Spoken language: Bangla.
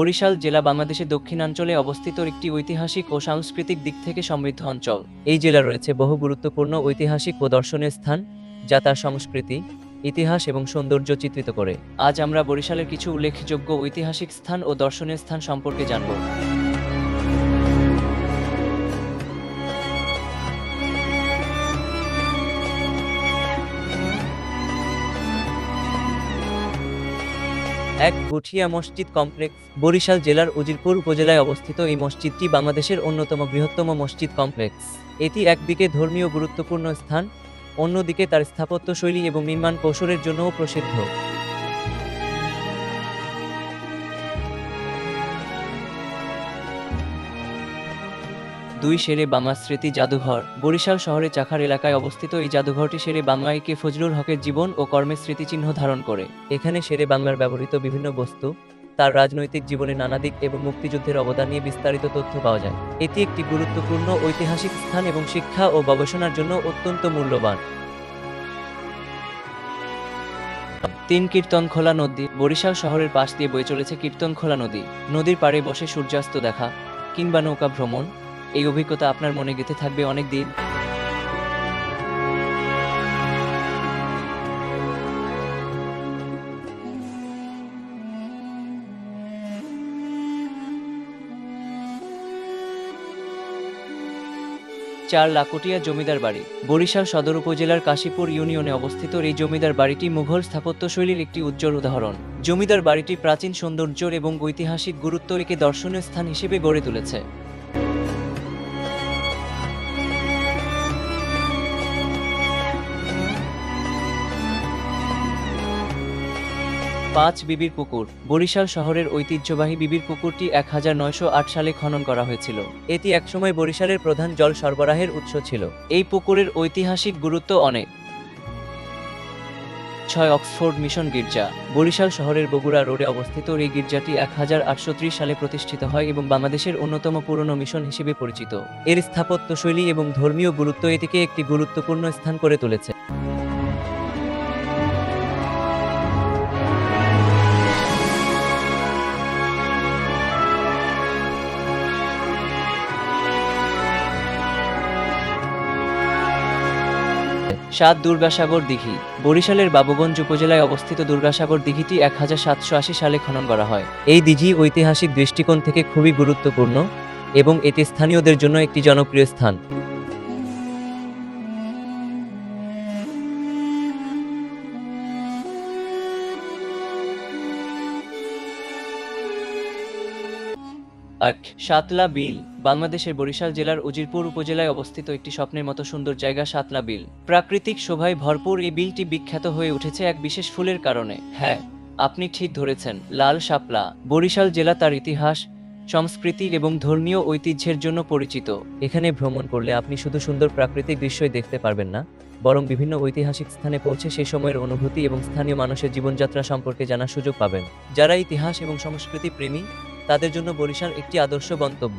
বরিশাল জেলা বাংলাদেশের দক্ষিণাঞ্চলে অবস্থিত একটি ঐতিহাসিক ও সাংস্কৃতিক দিক থেকে সমৃদ্ধ অঞ্চল। এই জেলা রয়েছে বহু গুরুত্বপূর্ণ ঐতিহাসিক ও দর্শনীয় স্থান, যা তার সংস্কৃতি, ইতিহাস এবং সৌন্দর্য চিত্রিত করে। আজ আমরা বরিশালের কিছু উল্লেখযোগ্য ঐতিহাসিক স্থান ও দর্শনীয় স্থান সম্পর্কে জানব। এক গুঠিয়া মসজিদ কমপ্লেক্স। বরিশাল জেলার উজিরপুর উপজেলায় অবস্থিত এই মসজিদটি বাংলাদেশের অন্যতম বৃহত্তম মসজিদ কমপ্লেক্স। এটি একদিকে ধর্মীয় গুরুত্বপূর্ণ স্থান, অন্যদিকে তার স্থাপত্যশৈলী এবং নির্মাণ কৌশলের জন্যও প্রসিদ্ধ। দুই শেরে বাংলা স্মৃতি জাদুঘর। বরিশাল শহরের চাখার এলাকায় অবস্থিত এই জাদুঘরটি শেরে বাংলায় কে ফজলুল হকের জীবন ও কর্মের স্মৃতিচিহ্ন ধারণ করে। এখানে শেরে বাংলার ব্যবহৃত বিভিন্ন বস্তু, তার রাজনৈতিক জীবনের নানা দিক এবং মুক্তিযুদ্ধের অবদান নিয়ে বিস্তারিত তথ্য পাওয়া যায়। এটি একটি গুরুত্বপূর্ণ ঐতিহাসিক স্থান এবং শিক্ষা ও গবেষণার জন্য অত্যন্ত মূল্যবান। ৩ কীর্তনখোলা নদী। বরিশাল শহরের পাশ দিয়ে বয়ে চলেছে কীর্তনখোলা নদী। নদীর পাড়ে বসে সূর্যাস্ত দেখা কিংবা নৌকা ভ্রমণ, এই অভিজ্ঞতা আপনার মনে গেঁথে থাকবে অনেক দিন। চার লাকটিয়া জমিদার বাড়ি। বরিশাল সদর উপজেলার কাশীপুর ইউনিয়নে অবস্থিত এই জমিদার বাড়িটি মুঘল স্থাপত্যশৈলীর একটি উজ্জ্বল উদাহরণ। জমিদার বাড়িটি প্রাচীন সৌন্দর্য এবং ঐতিহাসিক গুরুত্ব একে দর্শনীয় স্থান হিসেবে গড়ে তুলেছে। পাঁচ বিবির পুকুর। বরিশাল শহরের ঐতিহ্যবাহী বিবির পুকুরটি 1908 সালে খনন করা হয়েছিল। এটি একসময় বরিশালের প্রধান জল সরবরাহের উৎস ছিল। এই পুকুরের ঐতিহাসিক গুরুত্ব অনেক। 6 অক্সফোর্ড মিশন গির্জা। বরিশাল শহরের বগুড়া রোডে অবস্থিত এই গির্জাটি 1830 সালে প্রতিষ্ঠিত হয় এবং বাংলাদেশের অন্যতম পুরনো মিশন হিসেবে পরিচিত। এর স্থাপত্যশৈলী এবং ধর্মীয় গুরুত্ব এটিকে একটি গুরুত্বপূর্ণ স্থান করে তুলেছে। 7 দুর্গাসাগর দিঘি। বরিশালের বাবুগঞ্জ উপজেলায় অবস্থিত দুর্গাসাগর দিঘিটি 1780 সালে খনন করা হয়। এই দিঘি ঐতিহাসিক দৃষ্টিকোণ থেকে খুবই গুরুত্বপূর্ণ এবং এটি স্থানীয়দের জন্য একটি জনপ্রিয় স্থান। সাতলা বিল। বাংলাদেশের বরিশাল জেলার উজিরপুর উপজেলায় অবস্থিত একটি স্বপ্নের মতো সুন্দর জায়গা সাতলা বিল। প্রাকৃতিক শোভায় ভরপুর এই বিলটি বিখ্যাত হয়ে উঠেছে এক বিশেষ ফুলের কারণে। হ্যাঁ, আপনি ঠিক ধরেছেন, লাল শাপলা। বরিশাল জেলা তার ইতিহাস, সংস্কৃতি এবং ধর্মীয় ঐতিহ্যের জন্য পরিচিত। এখানে ভ্রমণ করলে আপনি শুধু সুন্দর প্রাকৃতিক দৃশ্যই দেখতে পারবেন না, বরং বিভিন্ন ঐতিহাসিক স্থানে পৌঁছে সেই সময়ের অনুভূতি এবং স্থানীয় মানুষের জীবনযাত্রা সম্পর্কে জানার সুযোগ পাবেন। যারা ইতিহাস এবং সংস্কৃতি প্রেমী, তাদের জন্য বরিশাল একটি আদর্শ গন্তব্য।